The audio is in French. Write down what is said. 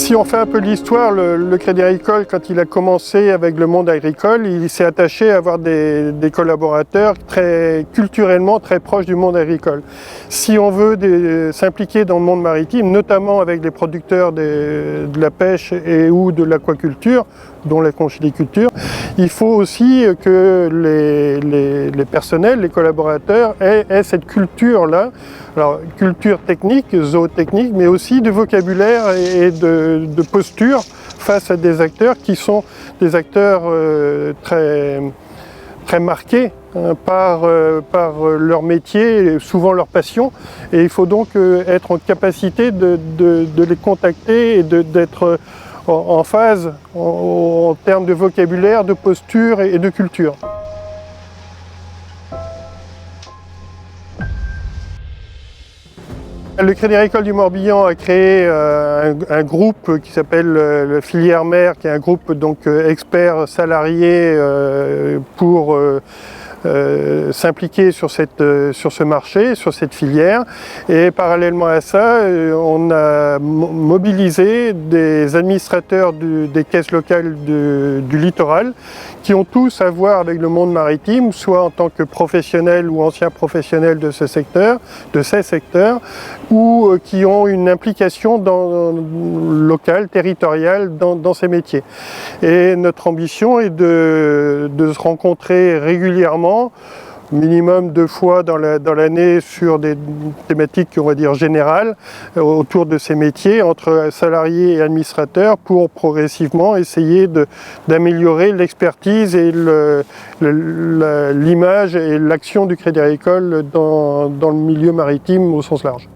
Si on fait un peu l'histoire, le Crédit Agricole, quand il a commencé avec le monde agricole, il s'est attaché à avoir des collaborateurs culturellement très proches du monde agricole. Si on veut s'impliquer dans le monde maritime, notamment avec les producteurs de la pêche ou de l'aquaculture, dont la conchyliculture, il faut aussi que les personnels, les collaborateurs aient cette culture-là. Alors, culture technique, zootechnique, mais aussi de vocabulaire et de posture face à des acteurs qui sont des acteurs très marqués par leur métier, souvent leur passion. Et il faut donc être en capacité de les contacter et d'être en phase en termes de vocabulaire, de posture et de culture. Le Crédit Agricole du Morbihan a créé un groupe qui s'appelle la filière mer, qui est un groupe donc experts salariés pour s'impliquer sur ce marché, sur cette filière. Et parallèlement à ça, on a mobilisé des administrateurs des caisses locales du littoral qui ont tous à voir avec le monde maritime, soit en tant que professionnels ou anciens professionnels de ces secteurs, ou qui ont une implication locale, territoriale dans ces métiers. Et notre ambition est de se rencontrer régulièrement, minimum 2 fois dans l'année sur des thématiques, on va dire, générales autour de ces métiers, entre salariés et administrateurs, pour progressivement essayer d'améliorer l'expertise et l'image et l'action du Crédit Agricole dans le milieu maritime au sens large.